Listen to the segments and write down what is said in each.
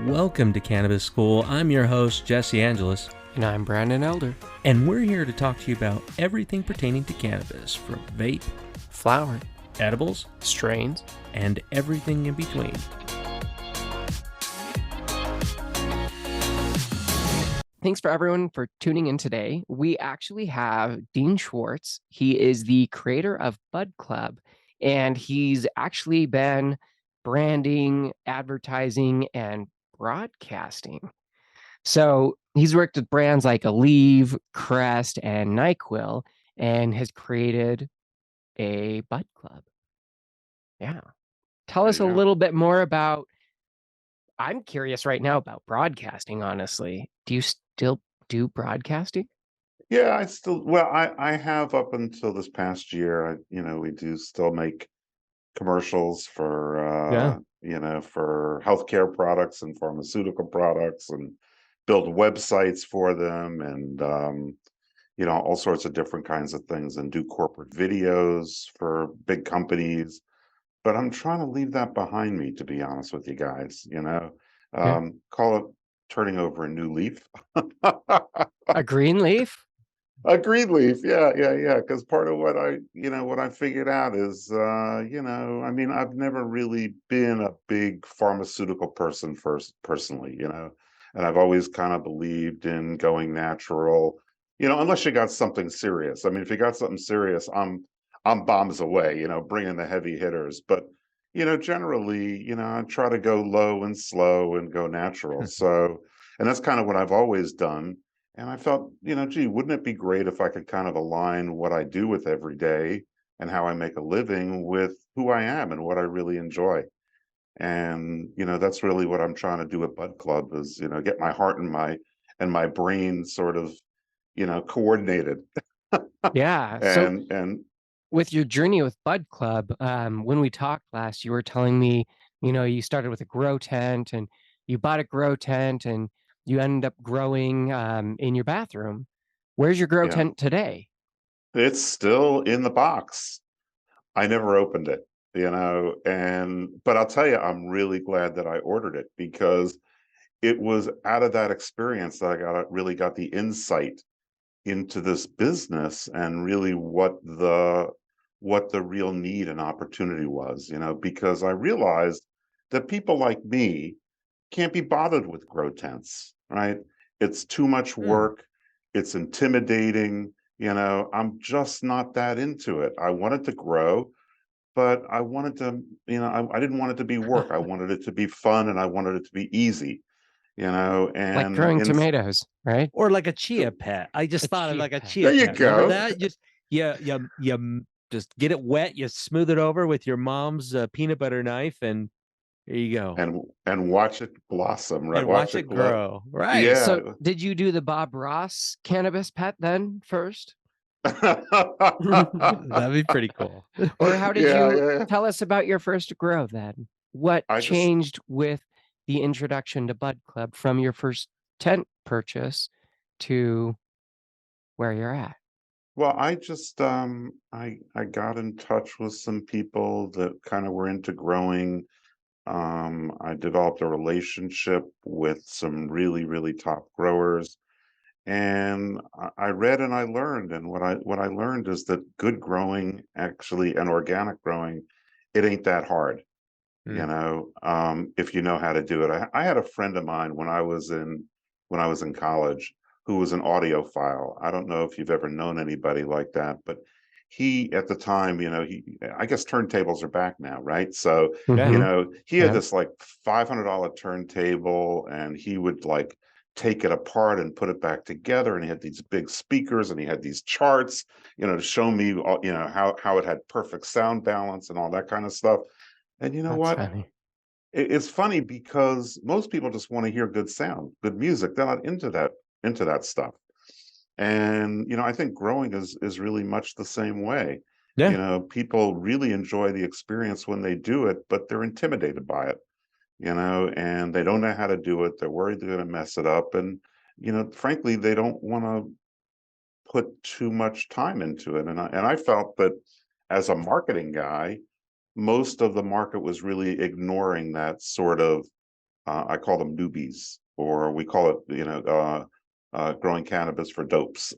Welcome to Cannabis School. I'm your host, Jesse Angeles. And I'm Brandon Elder. And we're here to talk to you about everything pertaining to cannabis, from vape, flower, edibles, strains, and everything in between. Thanks for everyone for tuning in today. We actually have Dean Schwartz. He is the creator of Bud Club, and he's actually been branding, advertising, and broadcasting. So he's worked with brands like Aleve, Crest, and NyQuil, and has created a Bud Club. Yeah. Tell us a little bit more about, I'm curious right now about broadcasting, honestly. Do you still do broadcasting? Yeah, I have up until this past year. We do still make commercials for, for healthcare products and pharmaceutical products, and build websites for them, and, all sorts of different kinds of things, and do corporate videos for big companies. But I'm trying to leave that behind me, to be honest with you guys, call it turning over a new leaf. A green leaf? A green leaf, yeah. Because part of what I figured out is, I've never really been a big pharmaceutical person personally, and I've always kind of believed in going natural, unless you got something serious. I mean, if you got something serious, I'm bombs away, bringing the heavy hitters. But, generally, I try to go low and slow and go natural. So, and that's kind of what I've always done. And I felt, gee, wouldn't it be great if I could kind of align what I do with every day and how I make a living with who I am and what I really enjoy. And, that's really what I'm trying to do at Bud Club is, get my heart and my brain sort of, coordinated. Yeah. And with your journey with Bud Club, when we talked last, you were telling me, you started with a grow tent and you bought a grow tent and you ended up growing in your bathroom. Where's your grow tent today? It's still in the box. I never opened it, but I'll tell you, I'm really glad that I ordered it, because it was out of that experience that I really got the insight into this business, and really what the real need and opportunity was, because I realized that people like me can't be bothered with grow tents, right? It's too much work. It's intimidating. I'm just not that into it. I wanted to grow, but I wanted to, I didn't want it to be work. I wanted it to be fun, and I wanted it to be easy, and like growing tomatoes, right? Or like a chia pet. I just thought of like a chia there you pet. go. Remember that? Just you just get it wet, you smooth it over with your mom's peanut butter knife, and there you go. And watch it blossom, right? And watch it grow. Right. Yeah. So did you do the Bob Ross cannabis pet then first? That'd be pretty cool. Or how did you tell us about your first grow then? What changed with the introduction to Bud Club from your first tent purchase to where you're at? Well, I just I got in touch with some people that kind of were into growing. I developed a relationship with some really, really top growers, and I read and I learned. And what I learned is that good growing, actually, and organic growing, it ain't that hard. If you know how to do it. I had a friend of mine when I was in college, who was an audiophile. I don't know if you've ever known anybody like that, but he, at the time, I guess turntables are back now, right? So, he had this like $500 turntable, and he would like take it apart and put it back together. And he had these big speakers, and he had these charts, to show me, how it had perfect sound balance and all that kind of stuff. And you know That's what? funny. It's funny, because most people just want to hear good sound, good music. They're not into that stuff. And I think growing is really much the same way. Yeah. People really enjoy the experience when they do it, but they're intimidated by it. And they don't know how to do it. They're worried they're going to mess it up, and frankly, they don't want to put too much time into it. And I felt that, as a marketing guy, most of the market was really ignoring that sort of I call them newbies, or we call it, growing cannabis for dopes,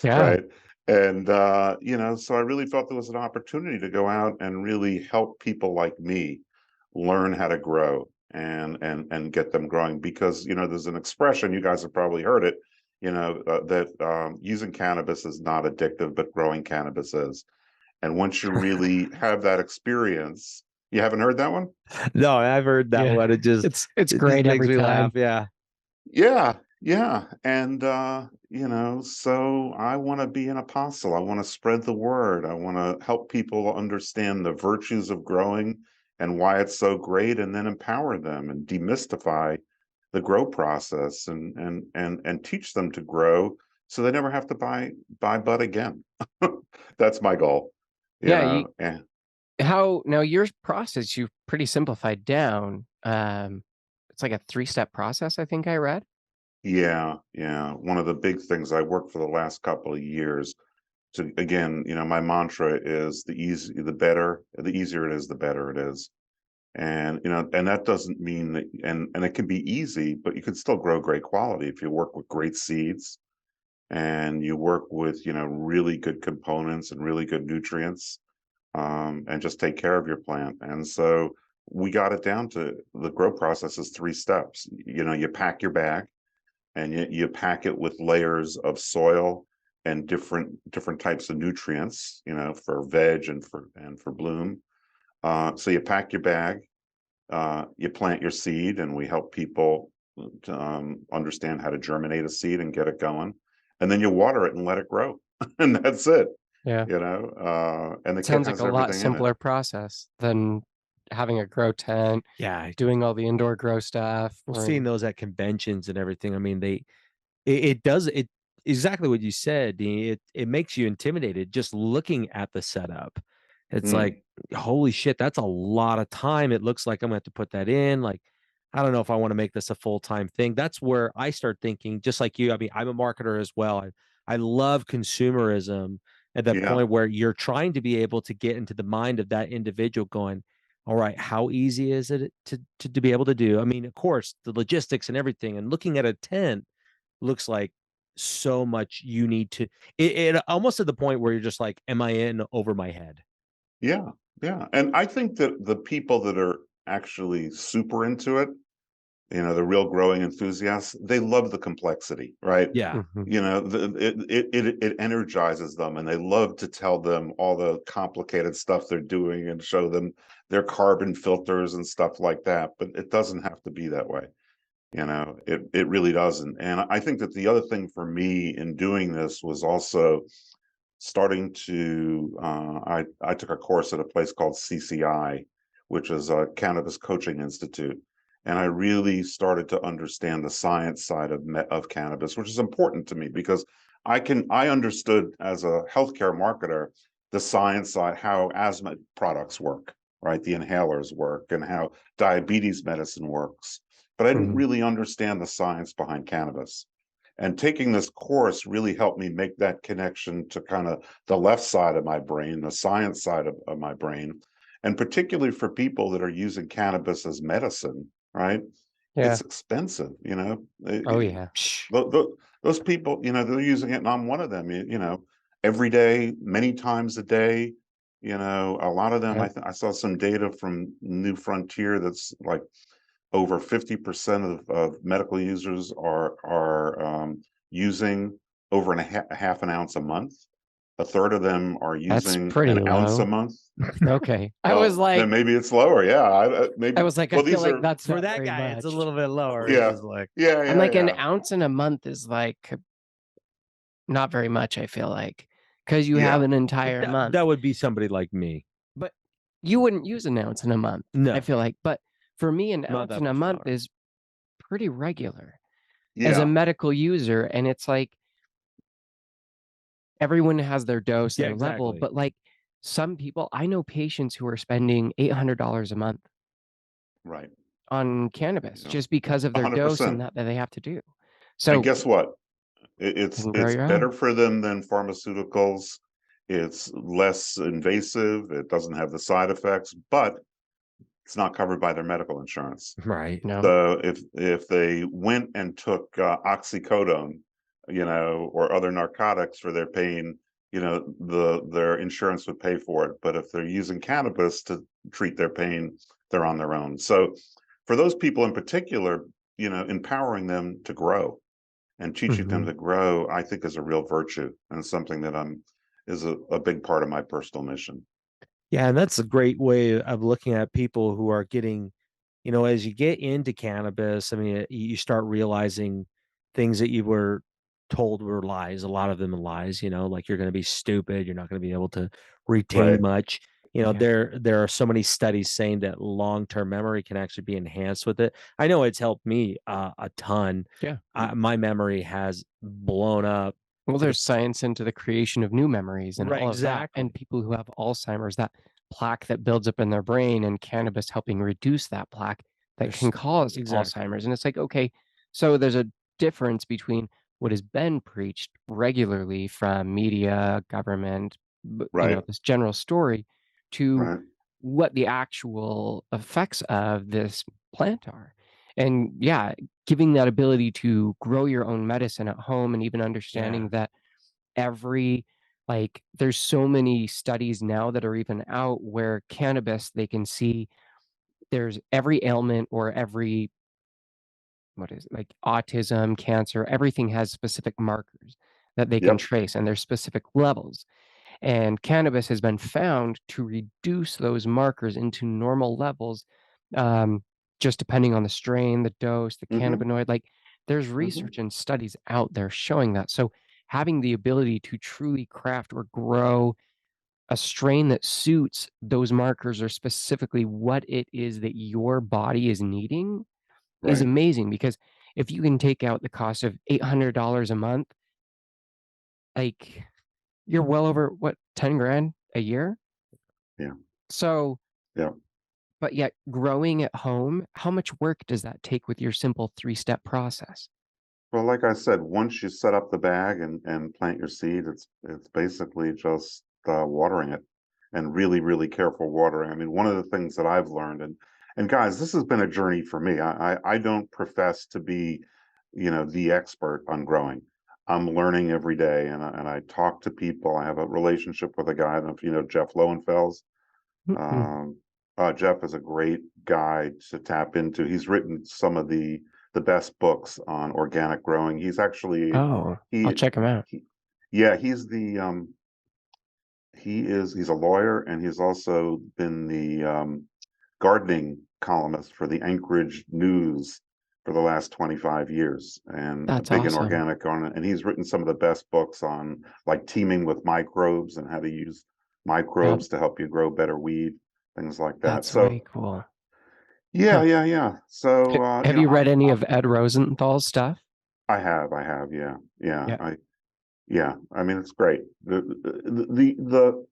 Yeah. right? And so I really felt there was an opportunity to go out and really help people like me learn how to grow and get them growing, because there's an expression, you guys have probably heard it, that using cannabis is not addictive, but growing cannabis is. And once you really have that experience, you haven't heard that one? No, I've heard that Yeah. one. It's It just great makes every me laugh. time. Yeah. Yeah, yeah. And so I want to be an apostle. I want to spread the word. I want to help people understand the virtues of growing and why it's so great, and then empower them and demystify the grow process, and teach them to grow so they never have to buy bud again. That's my goal, Yeah, you And how now your process you've pretty simplified down. It's like a 3-step process, I think I read. yeah, yeah. One of the big things I worked for the last couple of years to, again, my mantra is the easier it is, the better it is. And and that doesn't mean that, and it can be easy, but you can still grow great quality if you work with great seeds, and you work with really good components and really good nutrients, and just take care of your plant. And so we got it down to the grow process is 3 steps. You pack your bag, and you pack it with layers of soil and different types of nutrients, for veg and for bloom. So you pack your bag, you plant your seed, and we help people to understand how to germinate a seed and get it going, and then you water it and let it grow, and that's it. Yeah. And the kit Sounds like has a lot everything in it. simpler process than having a grow tent, Yeah. doing all the indoor grow stuff, Well, or seeing those at conventions and everything, I mean, it does it exactly what you said, Dean. It makes you intimidated just looking at the setup. It's Mm, like, holy shit, that's a lot of time. It looks like I'm gonna have to put that in. Like, I don't know if I want to make this a full-time thing. That's where I start thinking, just like you. I mean, I'm a marketer as well. I love consumerism at that yeah, point where you're trying to be able to get into the mind of that individual going, all right, how easy is it to be able to do? I mean, of course, the logistics and everything, and looking at a tent looks like so much you need to it almost to the point where you're just like, am I in over my head? yeah, yeah. And I think that the people that are actually super into it, the real growing enthusiasts, they love the complexity, right? Yeah. Mhm. It energizes them, and they love to tell them all the complicated stuff they're doing and show them their carbon filters and stuff like that. But it doesn't have to be that way. It really doesn't. And I think that the other thing for me in doing this was also starting to I took a course at a place called CCI, which is a Cannabis Coaching Institute, and I really started to understand the science side of cannabis, which is important to me because I understood as a healthcare marketer the science side, how asthma products work, right? The inhalers work, and how diabetes medicine works, but I didn't Mhm. really understand the science behind cannabis. And taking this course really helped me make that connection to kind of the left side of my brain, the science side of my brain. And particularly for people that are using cannabis as medicine, right? Yeah. It's expensive, Oh yeah. those people, they're using it, and I'm one of them, every day, many times a day. A lot of them, Yep. I saw some data from New Frontier that's like over 50% of medical users are using over a half an ounce a month. A third of them are That's using pretty an ounce a low. month. Okay. Well, then maybe it's lower. Yeah, I maybe. was like, I Well, feel these like are that's For not that very guy, it's a much. little bit lower. It's yeah, just like, yeah, I'm yeah, like an yeah, ounce in a month is like not very much, I feel like, because you have yeah. an entire month. that would be somebody like me. But you wouldn't use an ounce in a month, I No, feel like. But for me, an not ounce that in a much month flour. is pretty regular as a Yeah, medical user. And it's like everyone has their dose Yeah, and their level. exactly. But like some people, I know patients who are spending $800 a month right. on cannabis just because of their dose and 100%. that they have to do. And So guess what? you It's can grow it's your own. better for them than pharmaceuticals. It's less invasive. It doesn't have the side effects, but it's not covered by their medical insurance. Right. No. So if they went and took oxycodone, or other narcotics for their pain, their insurance would pay for it. But if they're using cannabis to treat their pain, they're on their own. So for those people in particular, empowering them to grow and teaching them Mhm. to grow, I think is a real virtue and something that is a big part of my personal mission. Yeah, and that's a great way of looking at people who are getting, as you get into cannabis, I mean, you start realizing things that you were told were lies, a lot of them are lies, like you're going to be stupid, you're not going to be able to retain Right. much. Yeah. There are so many studies saying that long-term memory can actually be enhanced with it. I know it's helped me a ton. Yeah. My memory has blown up Well, to the there's science into the creation of new memories and right, all of that. And exactly. people who have Alzheimer's, that plaque that builds up in their brain, and cannabis helping reduce that plaque that can There's cause exactly. Alzheimer's. And it's like, okay, so there's a difference between what has been preached regularly from media, government, Right. this general story to Right. what the actual effects of this plant are. And yeah, giving that ability to grow your own medicine at home, and even Yeah. understanding that every there's so many studies now that are even out where cannabis, they can see there's every ailment, or every, what is it, like autism, cancer, everything has specific markers that they can Yep. trace, and there's specific levels. And cannabis has been found to reduce those markers into normal levels, um, just depending on the strain, the dose, the Hmm. cannabinoid. Like, there's Hmm. research and studies out there showing that. So having the ability to truly craft or grow a strain that suits those markers, or specifically what it is that your body is needing, is Right. amazing. Because if you can take out the cost of $800 a month, like, you're well over, what, 10 grand a year? Yeah. So, Yeah. but yet growing at home, how much work does that take with your simple three-step process? Well, like I said, once you set up the bag and plant your seed, it's basically just watering it, and really, really careful watering. I mean, one of the things that I've learned, and guys, this has been a journey for me. I don't profess to be, the expert on growing. I'm learning every day, and I talk to people. I have a relationship with a guy. I don't know if you know Jeff Lowenfels. Mm-mm. Um, Jeff is a great guy to tap into. He's written some of the best books on organic growing. He's actually Oh, I'll he, check 'em out. he yeah, he's a lawyer, and he's also been the gardening columnist for the Anchorage News for the last 25 years, and That's big in awesome. organic gardening. And he's written some of the best books on like teaming with microbes and how to use Yep, microbes to help you grow better weed, things like that. that's way So cool. yeah, Huh. yeah, yeah. So Have you read any of Ed Rosenthal's stuff? I have, Yeah, yeah. I mean, it's great. The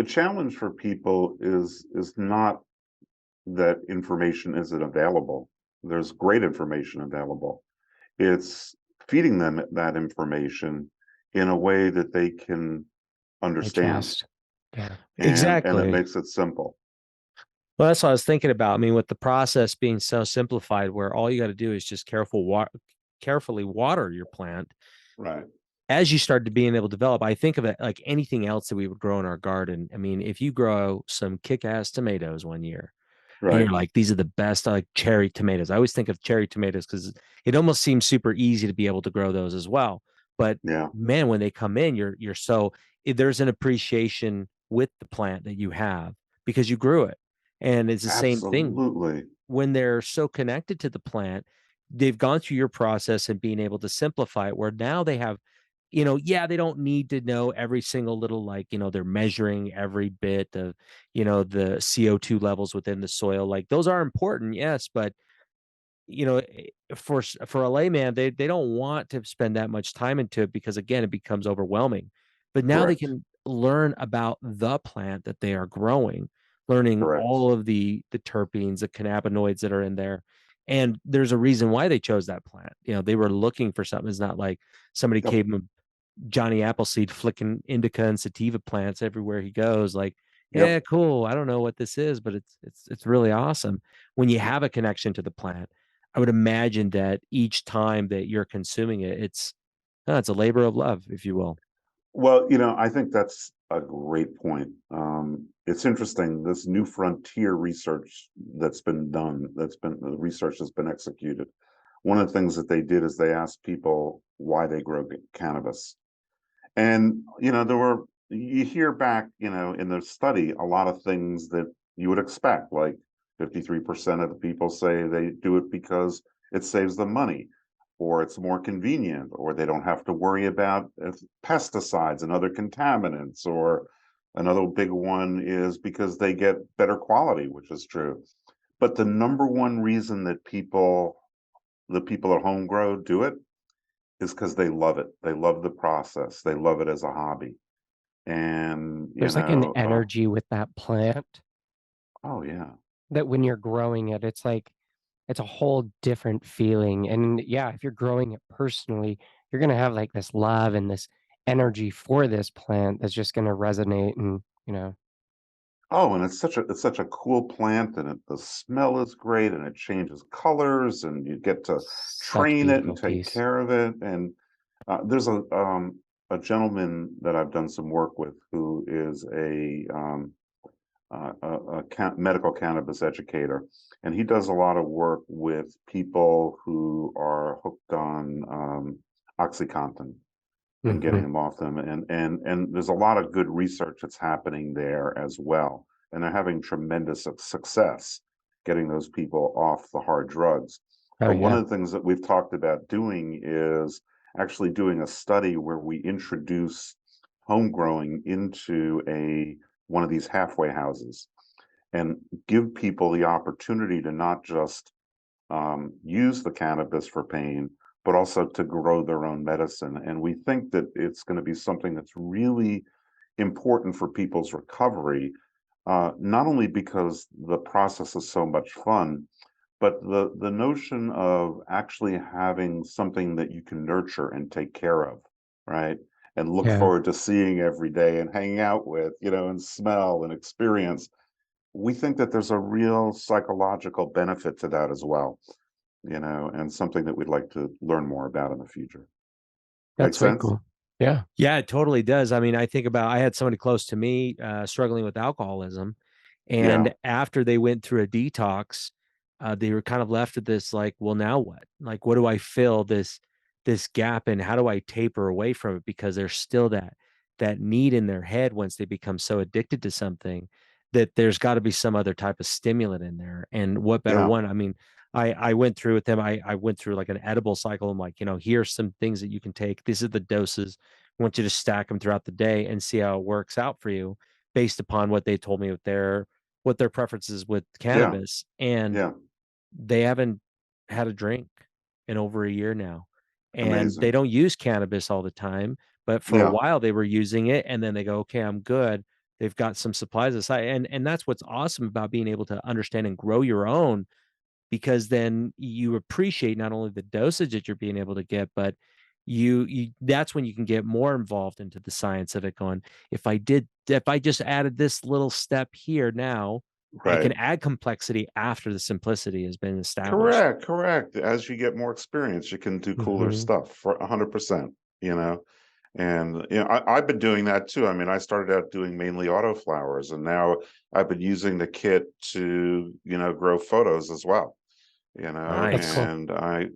challenge for people is not that information isn't available. There's great information available. It's feeding them that information in a way that they can understand, digest. Yeah. and it Exactly. makes it simple. Well, that's what I was thinking about. I mean, with the process being so simplified, where all you got to do is just carefully water your plant. Right. As you start to being able to develop, I think of it like anything else that we would grow in our garden. I mean, if you grow some kick-ass tomatoes one year, and Right. you're like, these are the best, I like cherry tomatoes. I always think of cherry tomatoes because it almost seems super easy to be able to grow those as well. But Yeah. man, when they come in, you're so there's an appreciation with the plant that you have because you grew it. And it's the same thing Absolutely. when they're so connected to the plant, they've gone through your process and being able to simplify it where now they have, yeah, they don't need to know every single little, like, they're measuring every bit of, the CO2 levels within the soil. Like those are important, yes, but for a layman, they don't want to spend that much time into it because again, it becomes overwhelming. But now they Correct. can learn about the plant that they are growing, learning Correct. all of the terpenes, the cannabinoids that are in there. And there's a reason why they chose that plant. They were looking for something. It's not like somebody Yep. came Johnny Appleseed flicking indica and sativa plants everywhere he goes. Like yeah, Yep. cool. I don't know what this is, but it's really awesome. When you have a connection to the plant, I would imagine that each time that you're consuming it, it's a labor of love, if you will. Well, I think that's a great point. It's interesting, this new frontier research that's been done, the research that's been executed. One of the things that they did is they asked people why they grow cannabis. And, you hear back, in the study, a lot of things that you would expect, like 53% of the people say they do it because it saves them money, or it's more convenient, or they don't have to worry about pesticides and other contaminants, or another big one is because they get better quality, which is true. But the number one reason that the people at home grow do it is because they love it. They love the process. They love it as a hobby. And, There's like an energy with that plant oh yeah. that when you're growing it, it's like it's a whole different feeling. And yeah, if you're growing it personally, you're gonna have like this love and this energy for this plant that's just gonna resonate and Oh, and it's such a cool plant, and the smell is great, and it changes colors, and you get to such train it and beautiful take piece. care of it. And there's a gentleman that I've done some work with who is a medical cannabis educator, and he does a lot of work with people who are hooked on OxyContin and getting Hmm. them off them. And there's a lot of good research that's happening there as well. And they're having tremendous success getting those people off the hard drugs. Oh But one yeah. of the things that we've talked about doing is actually doing a study where we introduce home growing into a one of these halfway houses and give people the opportunity to not just use the cannabis for pain, but also to grow their own medicine. And we think that it's going to be something that's really important for people's recovery, not only because the process is so much fun, but the notion of actually having something that you can nurture and take care of, right? And look Yeah. forward to seeing every day and hanging out with, and smell and experience. We think that there's a real psychological benefit to that as well, and something that we'd like to learn more about in the future. Make That's way sense? cool. Yeah. Yeah, it totally does. I mean, I had somebody close to me struggling with alcoholism. Yeah, And after they went through a detox, they were kind of left with this like, well, now what? Like, what do I fill this gap in? How do I taper away from it? Because there's still that need in their head once they become so addicted to something that there's got to be some other type of stimulant in there. And what better yeah, one? I mean, I went through with them. I went through like an edible cycle. I'm like, here's some things that you can take. These are the doses. I want you to stack them throughout the day and see how it works out for you based upon what they told me with their preferences with yeah, cannabis. And yeah. they haven't had a drink in over a year now. And they Amazing. don't use cannabis all the time, but for a Yeah, while they were using it and then they go, okay, I'm good. They've got some supplies aside. And that's what's awesome about being able to understand and grow your own, because then you appreciate not only the dosage that you're being able to get, but you that's when you can get more involved into the science of it, going, if I just added this little step here now, I right. can add complexity after the simplicity has been established. Correct, correct. As you get more experience, you can do cooler Hmm. stuff for 100%, you know. And I've been doing that too. I mean, I started out doing mainly autoflowers, and now I've been using the kit to, grow photos as well. That's Nice. cool. And I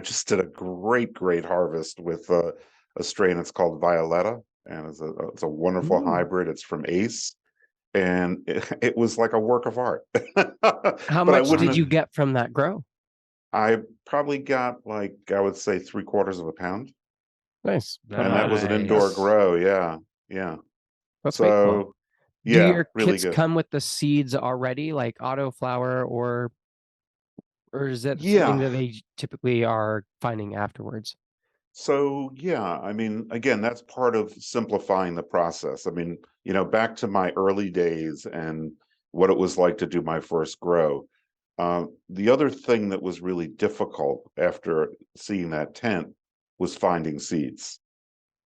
just did a great harvest with a strain. It's called Violetta, and it's a wonderful Ooh. hybrid. It's from Ace, and it was like a work of art. How But I much wouldn't did have. you get from that grow? I probably got, like, I would say 3/4 of a pound, Nice. and that was an indoor Nice. grow. Yeah, yeah. That's way cool. So Do yeah, your really kits good. come with the seeds already, like autoflower, or is that something Yeah. that they typically are finding afterwards? So, yeah, I mean, again, that's part of simplifying the process. I mean, back to my early days and what it was like to do my first grow. The other thing that was really difficult after seeing that tent was finding seeds.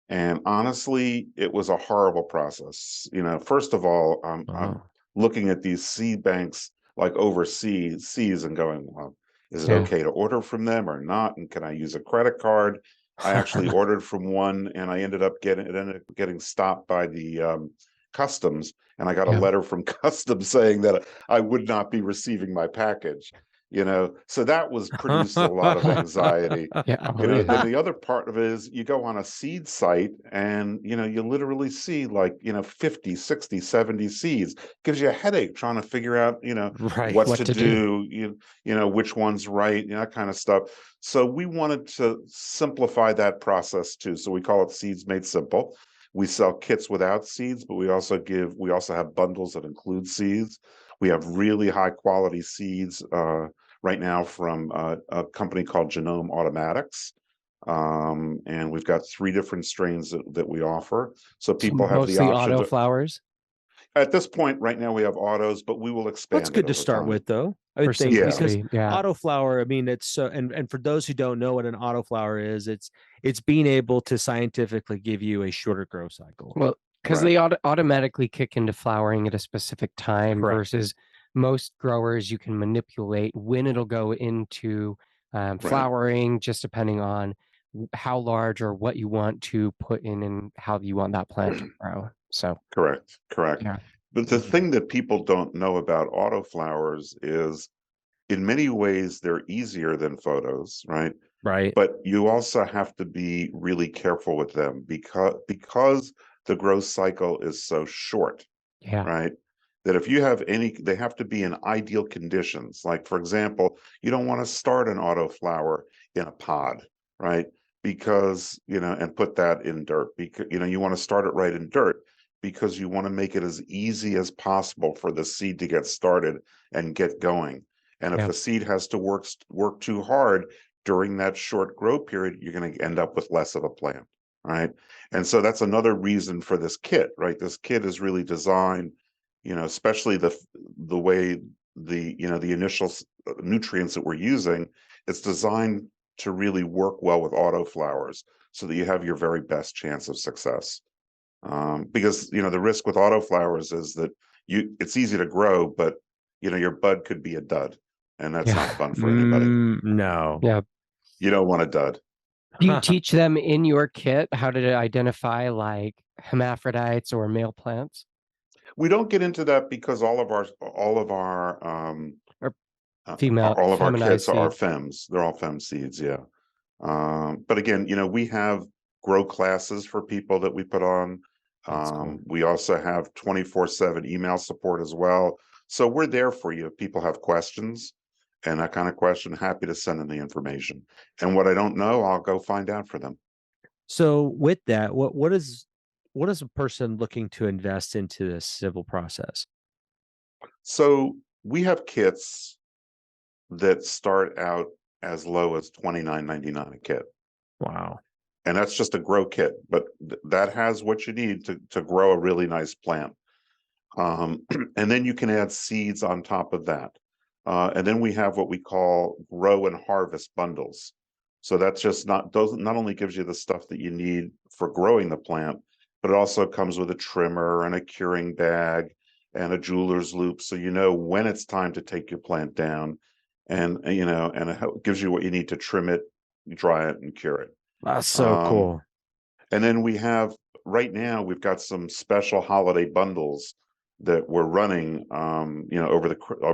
And honestly, it was a horrible process. You know, first of all, I'm Oh. looking at these seed banks like overseas and going, well, is it Yeah. okay to order from them or not? And can I use a credit card? I actually ordered from one, and I ended up getting stopped by the customs, and I got a Yeah. letter from customs saying that I would not be receiving my package. You know, so that was produced a lot of anxiety. Yeah. You Oh know, then yeah. the other part of it is you go on a seed site and, you know, you literally see like, you know, 50, 60, 70 seeds. Gives you a headache trying to figure out, you know, Right. what What to to do? do, you know, which one's right, you know, that kind of stuff. So we wanted to simplify that process too. So we call it Seeds Made Simple. We sell kits without seeds, but we also have bundles that include seeds. We have really high quality seeds right now from a company called Genome Automatics. And we've got 3 different strains that we offer. So So people have the mostly option auto to, flowers at this point, right now we have autos, but we will That's expand it good to over start time. with, though. I for would think Yeah, because simplicity. Yeah. autoflower, I mean, it's so, and for those who don't know what an autoflower is, it's being able to scientifically give you a shorter growth cycle. Well, because right, they automatically kick into flowering at a specific time Correct. versus most growers, you can manipulate when it'll go into right, flowering, just depending on how large or what you want to put in and how you want that plant to grow. So, correct, correct. yeah. But the thing that people don't know about autoflowers is in many ways they're easier than photos, right? Right. But you also have to be really careful with them because the growth cycle is so short, Yeah. right? That if you have any, they have to be in ideal conditions. Like, for example, you don't want to start an autoflower in a pod, right? Because, you know, and put that in dirt, because, you know, you want to start it right in dirt because you want to make it as easy as possible for the seed to get started and get going. And if Yeah. the seed has to work too hard during that short grow period, you're going to end up with less of a plant, right? And so that's another reason for this kit, right? This kit is really designed, you know, especially the way the, you know, the initial nutrients that we're using, it's designed to really work well with autoflowers so that you have your very best chance of success. Because, you know, the risk with autoflowers is that it's easy to grow, but, you know, your bud could be a dud, and that's not Yeah. fun for anybody. No. Yeah. You don't want a dud. Do you teach them in your kit how to identify like hermaphrodites or male plants We don't get into that because or female all of our feminized kits are seed? fems. They're all fem seeds, yeah. But again, you know, we have grow classes for people that we put on. That's cool. We also have 24/7 email support as well. So we're there for you if people have questions and that kind of question, happy to send them the information. And what I don't know, I'll go find out for them. So with that, what is a person looking to invest into this civil process? So we have kits that start out as low as $29.99 a kit. Wow. And that's just a grow kit, but that has what you need to grow a really nice plant. And then you can add seeds on top of that. And then we have what we call grow and harvest bundles. So that's just not only gives you the stuff that you need for growing the plant, but it also comes with a trimmer and a curing bag and a jeweler's loop. So you know when it's time to take your plant down, and you know, and it gives you what you need to trim it, dry it, and cure it. That's so Um, cool. and then we have right now we've got some special holiday bundles that we're running, you know, over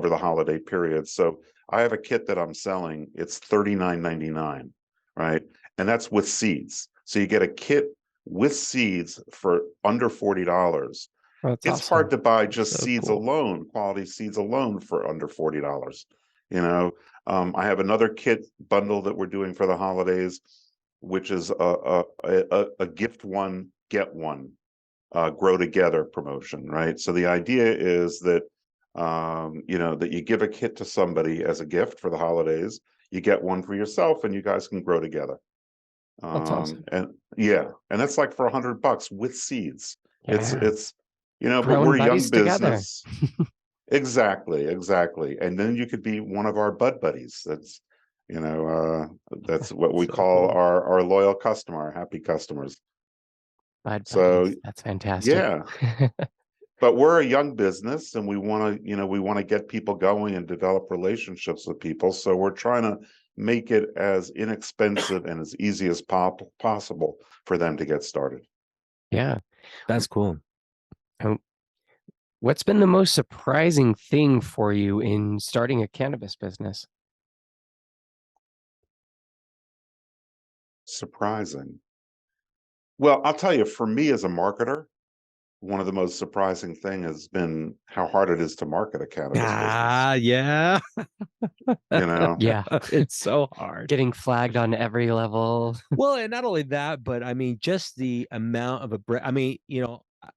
the holiday period. So I have a kit that I'm selling. It's $39.99, right? And that's with seeds. So you get a kit with seeds for under $40. Oh, that's It's hard awesome. to buy That's just so seeds cool. alone, quality seeds alone for under $40. You know, I have another kit bundle that we're doing for the holidays, which is a gift one, get one, grow together promotion, right? So the idea is that, you know, that you give a kit to somebody as a gift for the holidays, you get one for yourself, and you guys can grow together. That's awesome. And yeah, and that's like for $100 with seeds. Yeah. It's, you know, but we're Growing a young buddies together. business. Exactly, exactly. And then you could be one of our bud buddies. You know, that's what we So call cool. our loyal customer, our happy customers. Bud So buddies. That's fantastic. yeah, but we're a young business and we want to, we want to get people going and develop relationships with people. So we're trying to make it as inexpensive and as easy as possible for them to get started. Yeah. That's cool. Um, what's been the most surprising thing for you in starting a cannabis business? Surprising. Well, I'll tell you, for me as a marketer, one of the most surprising thing has been how hard it is to market a cannabis business. Yeah. You know, Yeah. It's so hard. Getting flagged on every level. Well, and not only that, but I mean, just the amount of I mean,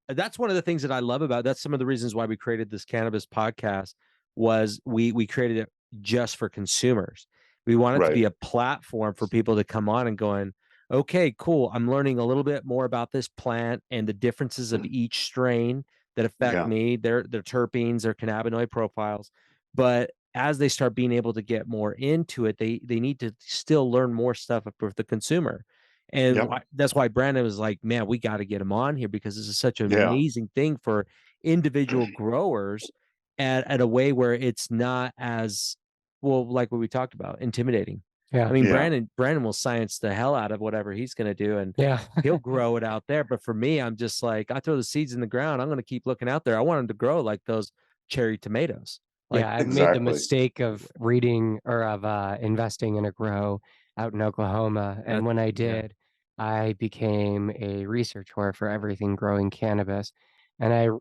that's one of the things that I love about that's some of the reasons why we created this cannabis podcast was we created it just for consumers. We wanted to right? be a platform for people to come on and going, okay, cool. I'm learning a little bit more about this plant and the differences of each strain that affect Yeah, me, their terpenes, their cannabinoid profiles. But as they start being able to get more into it, they need to still learn more stuff for the consumer. And yep, that's why Brandon was like, man, we got to get him on here because this is such an yeah, amazing thing for individual growers at a way where it's not as well, like what we talked about, intimidating. I Yeah. mean, yeah, Brandon will science the hell out of whatever he's going to do, and Yeah. he'll grow it out there. But for me, I'm just like, I throw the seeds in the ground. I'm going to keep looking out there. I want them to grow like those cherry tomatoes. Like, Yeah, I've made the exactly. mistake of reading or of investing in a grow out in Oklahoma. And when I yeah, did, I became a researcher for everything growing cannabis. And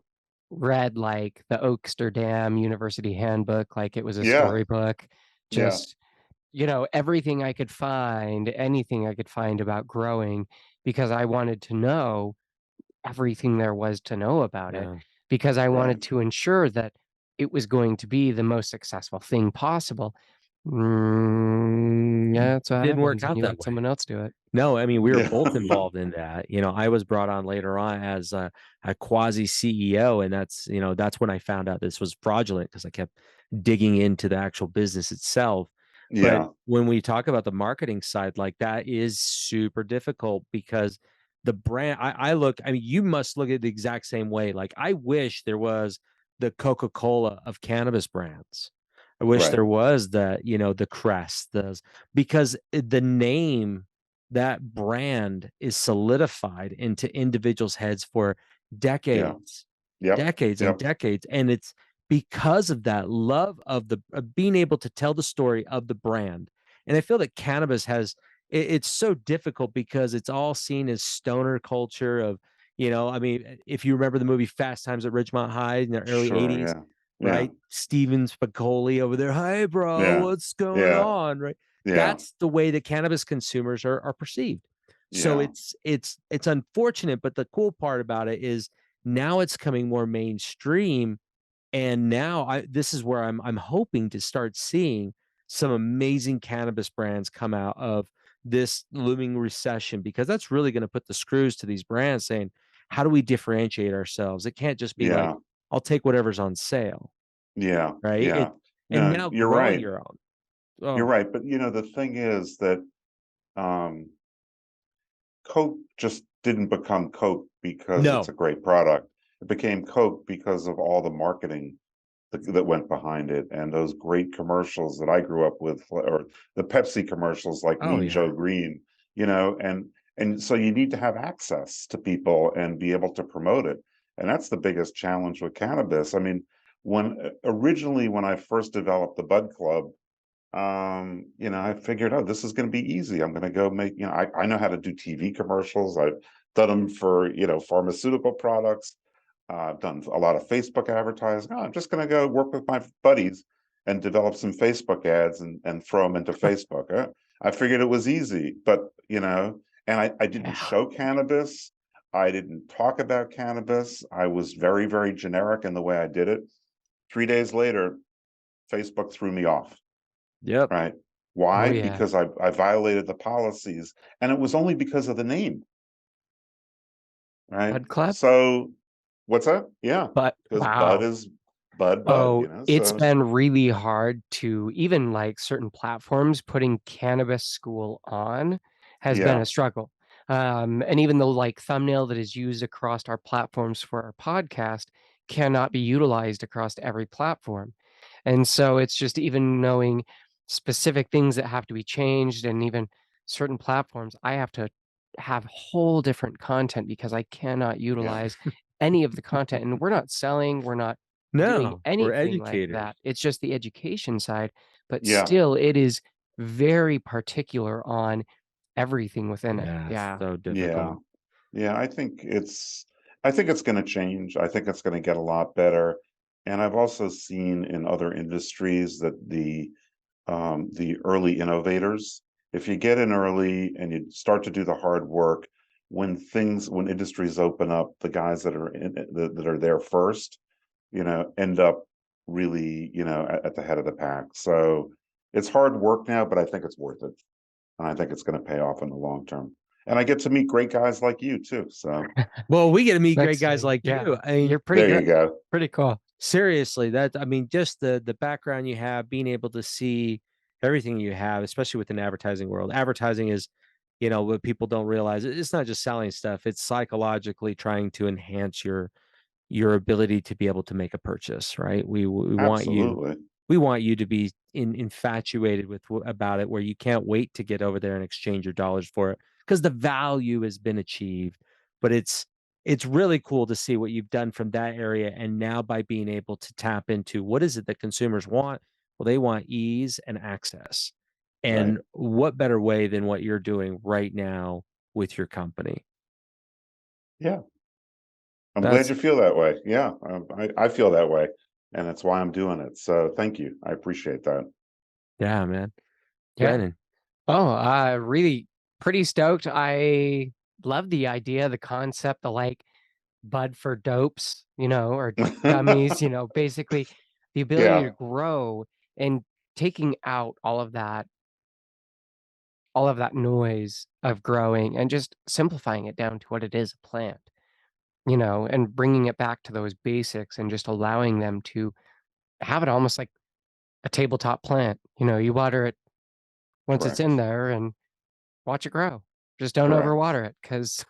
read like the Oaksterdam University Handbook, like it was a Yeah, storybook, yeah, just, everything I could find, anything I could find about growing, because I wanted to know everything there was to know about it, yeah. because I right. wanted to ensure that it was going to be the most successful thing possible. Yeah, that's what Didn't work happens when out you that let way. someone else do it. No, I mean, we were Yeah, both involved in that. I was brought on later on as a quasi CEO, and that's when I found out this was fraudulent because I kept digging into the actual business itself. But yeah, when we talk about the marketing side, like that is super difficult because the brand, I mean, you must look at it the exact same way. Like, I wish there was the Coca-Cola of cannabis brands. I wish right. there was the crest, because the name that brand is solidified into individuals' heads for Yeah, decades, yep, decades and yep, decades. And it's because of that love of being able to tell the story of the brand. And I feel that cannabis it's so difficult because it's all seen as stoner culture I mean, if you remember the movie Fast Times at Ridgemont High in the early sure, 80s, yeah, yeah, right? Steven Spicoli over there. Hey, bro, yeah, what's going yeah, on? Right. yeah, That's the way that cannabis consumers are perceived. So yeah, it's unfortunate, but the cool part about it is now it's coming more mainstream, and now this is where I'm hoping to start seeing some amazing cannabis brands come out of this looming recession, because that's really going to put the screws to these brands saying, how do we differentiate ourselves? It can't just be like, yeah, I'll take whatever's on sale, yeah, right? yeah. And No, now you're growing right. your own. You're Oh, right. But the thing is that um Coke just didn't become Coke because it's no. a great product. It became Coke because of all the marketing that went behind it and those great commercials that I grew up with, or the Pepsi commercials like Oh Mean yeah. Joe Green, and so you need to have access to people and be able to promote it. And that's the biggest challenge with cannabis. I mean, when I first developed the Bud Club, I figured, oh, this is going to be easy. I'm going to go make, I know how to do TV commercials. I've done them for, pharmaceutical products. I've done a lot of Facebook advertising. Oh, I'm just going to go work with my buddies and develop some Facebook ads and throw them into Facebook. I figured it was easy, but, and I didn't Yeah. show cannabis. I didn't talk about cannabis. I was very, very generic in the way I did it. 3 days later, Facebook threw me off. Yep. Right. Oh Why? yeah. Because I violated the policies, and it was only because of the name, right? Bud Club? So what's that? Yeah, But because Bud wow. is Bud, Oh, it's so been really hard to even like certain platforms putting Cannabis School on has been yeah, a struggle. And even the like thumbnail that is used across our platforms for our podcast cannot be utilized across every platform. And so it's just even knowing specific things that have to be changed, and even certain platforms, I have to have whole different content because I cannot Yeah. utilize any of the content. And we're not selling, we're not doing No, we're anything like educators. that. It's just the education side, but Yeah. still it is very particular on everything within it. Yeah, Yeah. so Yeah. difficult. Yeah, I think it's going to change. I think it's going to get a lot better. And I've also seen in other industries that the early innovators, if you get in early and you start to do the hard work, when industries open up, the guys that are that are there first, end up really, at the head of the pack. So it's hard work now, but I think it's worth it. And I think it's going to pay off in the long term. And I get to meet great guys like you too. So Well, we get to meet great Next guys thing, like yeah, you. I mean, you're pretty there you good. go. Pretty cool. seriously, I mean, just the background you have, being able to see everything you have, especially within the advertising world. Advertising is, what people don't realize, it's not just selling stuff, it's psychologically trying to enhance your ability to be able to make a purchase, right? Absolutely. We want you to be infatuated with about it, where you can't wait to get over there and exchange your dollars for it, because the value has been achieved. But it's really cool to see what you've done from that area, and now by being able to tap into what is it that consumers want. Well, they want ease and access, Right. and what better way than what you're doing right now with your company? Yeah. I'm glad That's you feel that way. Yeah. I feel that way. And that's why I'm doing it. So thank you. I appreciate that. Yeah, man. Yeah. Brennan. Oh, really pretty stoked. I love the idea, the concept, the like bud for dopes, or gummies, basically the ability Yeah. to grow and taking out all of that noise of growing and just simplifying it down to what it is, a plant, and bringing it back to those basics and just allowing them to have it almost like a tabletop plant. You water it once it's in Correct. there and watch it grow. Just don't Correct. overwater it because,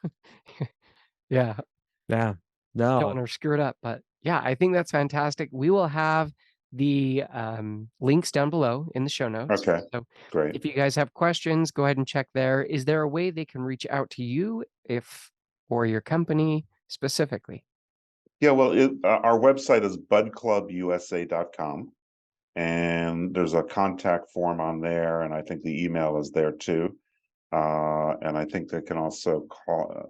yeah, Yeah. don't No. want to screw it up. But yeah, I think that's fantastic. We will have the links down below in the show notes. Okay. So Great. if you guys have questions, go ahead and check there. Is there a way they can reach out to you or your company specifically? Yeah. Well, our website is budclubusa.com. And there's a contact form on there. And I think the email is there too. And I think they can also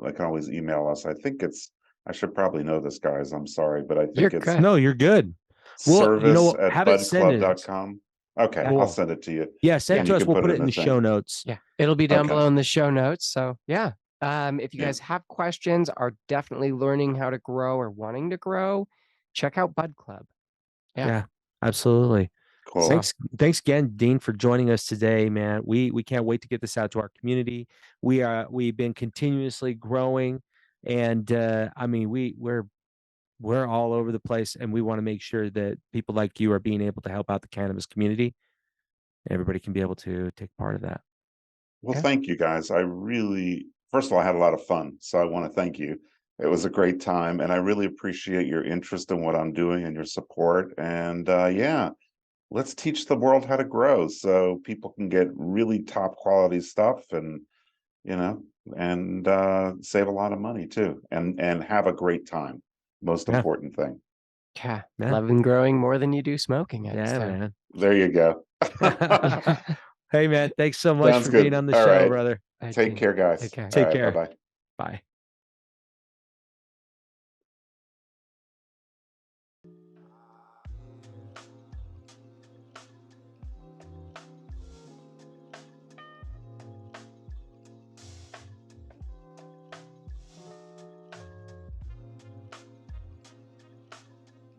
they can always email us. I should probably know this, guys. I'm sorry, but I You're think it's good. No, you're good. Well, service at have it send it us. budclub.com. Okay, Yeah. I'll Cool. send it to you. Yeah, send Yeah. it And to you us. can We'll put put it it in in the the show thing. notes. Yeah, it'll be down Okay. below in the show notes. So yeah, if you Yeah. guys have questions, are definitely learning how to grow or wanting to grow, check out Bud Club. Yeah. Yeah, absolutely. Cool. So Thanks again, Dean, for joining us today, man. We can't wait to get this out to our community. We've been continuously growing, and I mean we're all over the place, and we want to make sure that people like you are being able to help out the cannabis community. Everybody can be able to take part of that. Well, yeah, thank you, guys. First of all, I had a lot of fun. So I want to thank you. It was a great time. And I really appreciate your interest in what I'm doing and your support. And yeah, let's teach the world how to grow so people can get really top quality stuff and, you know, and save a lot of money too. And have a great time. Most Yeah, important thing. yeah, yeah, loving growing more than you do smoking it. yeah, So man. There you go. Hey, man, thanks so much Sounds for being good. on the All show, right. brother. I Take do. care, Take guys. care. All Take right. care. Bye-bye. Bye.